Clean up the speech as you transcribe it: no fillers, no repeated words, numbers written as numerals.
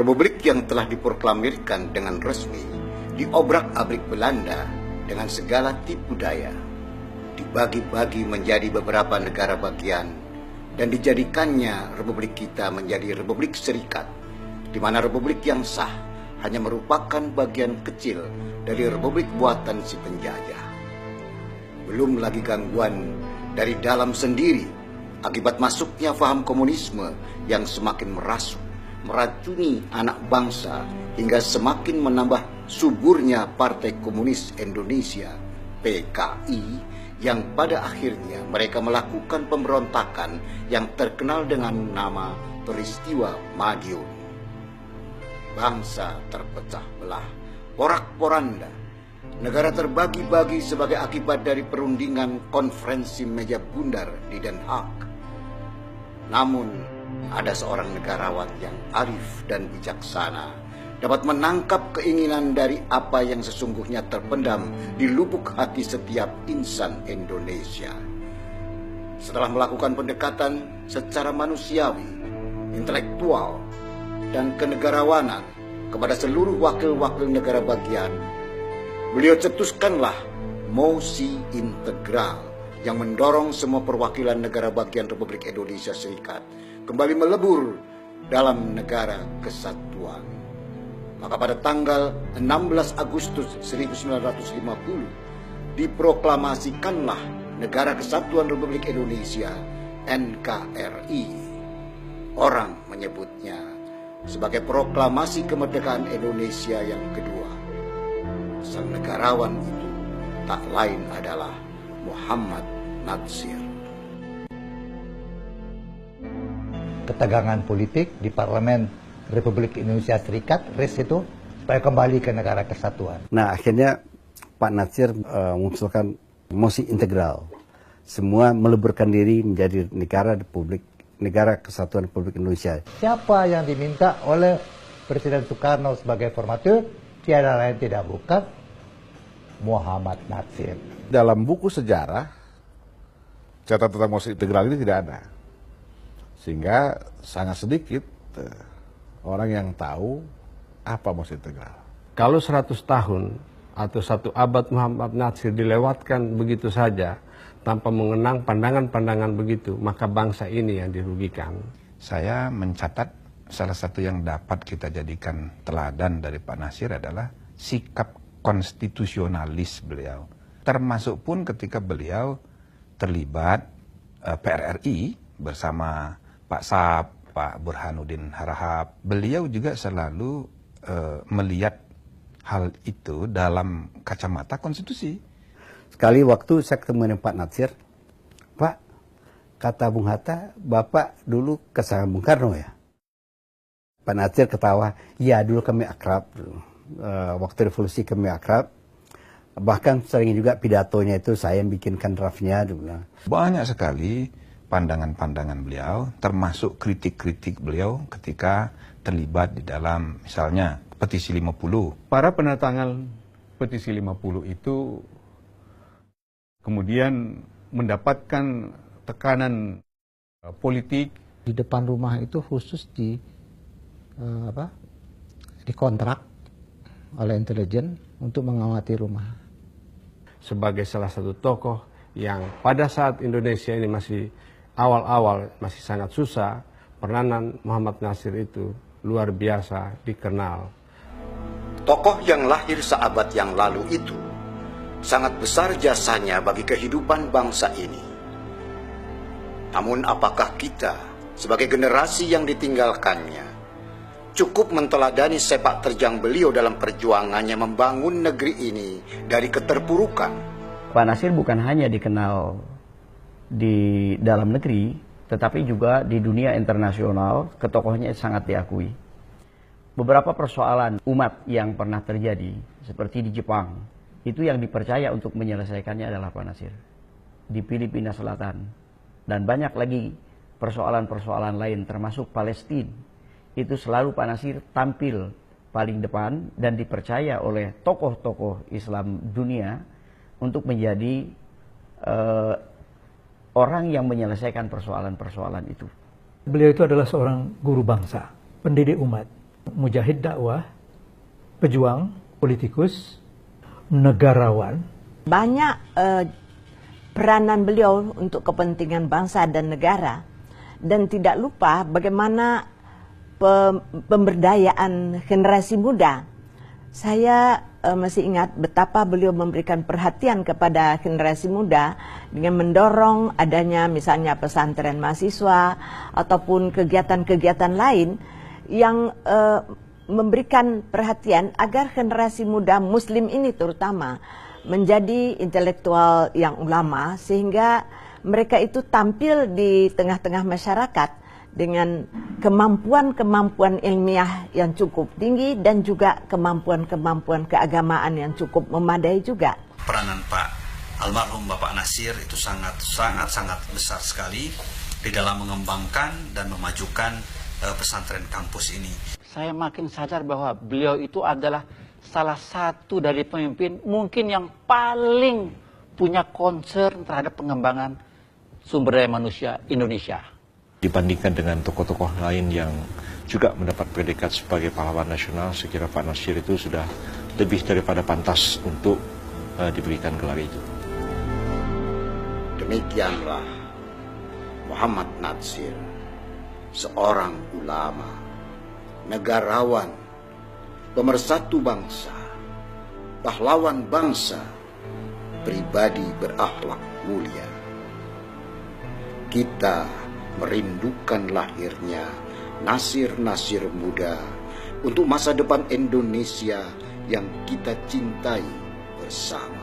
Republik yang telah diproklamirkan dengan resmi diobrak-abrik Belanda dengan segala tipu daya, dibagi-bagi menjadi beberapa negara bagian, dan dijadikannya Republik kita menjadi Republik Serikat, di mana Republik yang sah hanya merupakan bagian kecil dari Republik buatan si penjajah. Belum lagi gangguan dari dalam sendiri akibat masuknya paham komunisme yang semakin merasuk, meracuni anak bangsa hingga semakin menambah suburnya Partai Komunis Indonesia (PKI) yang pada akhirnya mereka melakukan pemberontakan yang terkenal dengan nama peristiwa Madiun. Bangsa terpecah belah, porak-poranda, negara terbagi-bagi sebagai akibat dari perundingan konferensi meja bundar di Den Haag. Namun ada seorang negarawan yang arif dan bijaksana dapat menangkap keinginan dari apa yang sesungguhnya terpendam di lubuk hati setiap insan Indonesia. Setelah melakukan pendekatan secara manusiawi, intelektual, dan kenegarawanan kepada seluruh wakil-wakil negara bagian, beliau cetuskanlah mosi integral yang mendorong semua perwakilan negara bagian Republik Indonesia Serikat kembali melebur dalam negara kesatuan. Maka pada tanggal 16 Agustus 1950 diproklamasikanlah Negara Kesatuan Republik Indonesia (NKRI). Orang menyebutnya sebagai proklamasi kemerdekaan Indonesia yang kedua. Sang negarawan itu tak lain adalah Muhammad Natsir. Ketegangan politik di Parlemen Republik Indonesia Serikat, RIS itu, supaya kembali ke negara kesatuan. Nah, akhirnya Pak Natsir mengusulkan mosi integral. Semua meleburkan diri menjadi negara kesatuan Republik Indonesia. Siapa yang diminta oleh Presiden Soekarno sebagai formatur? Tiada lain tidak bukan Muhammad Natsir. Dalam buku sejarah, catatan tentang mosi integral ini tidak ada. Sehingga sangat sedikit orang yang tahu apa mosi integral. Kalau 100 tahun atau 1 abad Muhammad Natsir dilewatkan begitu saja tanpa mengenang pandangan-pandangan begitu, maka bangsa ini yang dirugikan. Saya mencatat salah satu yang dapat kita jadikan teladan dari Pak Natsir adalah sikap konstitusionalis beliau. Termasuk pun ketika beliau terlibat PRRI bersama Pak Saab, Pak Burhanuddin Harahap, beliau juga selalu melihat hal itu dalam kacamata konstitusi. Sekali waktu saya ketemu dengan Pak Natsir, Pak, kata Bung Hatta, Bapak dulu kesana Bung Karno ya? Pak Natsir ketawa, ya dulu kami akrab, waktu revolusi kami akrab, bahkan sering juga pidatonya itu saya yang bikinkan draftnya. Banyak sekali pandangan-pandangan beliau, termasuk kritik-kritik beliau ketika terlibat di dalam misalnya petisi 50. Para peneretangan petisi 50 itu kemudian mendapatkan tekanan politik. Di depan rumah itu khusus dikontrak oleh intelijen untuk mengawasi rumah. Sebagai salah satu tokoh yang pada saat Indonesia ini masih awal-awal masih sangat susah, peranan Muhammad Natsir itu luar biasa dikenal. Tokoh yang lahir seabad yang lalu itu sangat besar jasanya bagi kehidupan bangsa ini. Namun apakah kita sebagai generasi yang ditinggalkannya cukup menteladani sepak terjang beliau dalam perjuangannya membangun negeri ini dari keterpurukan? Pak Natsir bukan hanya dikenal di dalam negeri, tetapi juga di dunia internasional, ketokohnya sangat diakui. Beberapa persoalan umat yang pernah terjadi, seperti di Jepang, itu yang dipercaya untuk menyelesaikannya adalah Pak Natsir. Di Filipina Selatan, dan banyak lagi persoalan-persoalan lain termasuk Palestina, itu selalu Pak Natsir tampil paling depan dan dipercaya oleh tokoh-tokoh Islam dunia untuk menjadi orang yang menyelesaikan persoalan-persoalan itu. Beliau itu adalah seorang guru bangsa, pendidik umat, mujahid dakwah, pejuang, politikus, negarawan. Banyak peranan beliau untuk kepentingan bangsa dan negara, dan tidak lupa bagaimana pemberdayaan generasi muda. Saya masih ingat betapa beliau memberikan perhatian kepada generasi muda dengan mendorong adanya misalnya pesantren mahasiswa ataupun kegiatan-kegiatan lain yang memberikan perhatian agar generasi muda Muslim ini terutama menjadi intelektual yang ulama, sehingga mereka itu tampil di tengah-tengah masyarakat dengan kemampuan-kemampuan ilmiah yang cukup tinggi dan juga kemampuan-kemampuan keagamaan yang cukup memadai juga. Peranan Pak almarhum Bapak Natsir itu sangat besar sekali di dalam mengembangkan dan memajukan pesantren kampus ini. Saya makin sadar bahwa beliau itu adalah salah satu dari pemimpin mungkin yang paling punya concern terhadap pengembangan sumber daya manusia Indonesia. Dibandingkan dengan tokoh-tokoh lain yang juga mendapat predikat sebagai pahlawan nasional, saya kira Pak Natsir itu sudah lebih daripada pantas untuk diberikan gelar itu. Demikianlah Muhammad Natsir, seorang ulama, negarawan, pemersatu bangsa, pahlawan bangsa, pribadi berakhlak mulia. Kita merindukan lahirnya Natsir-Natsir muda untuk masa depan Indonesia yang kita cintai bersama.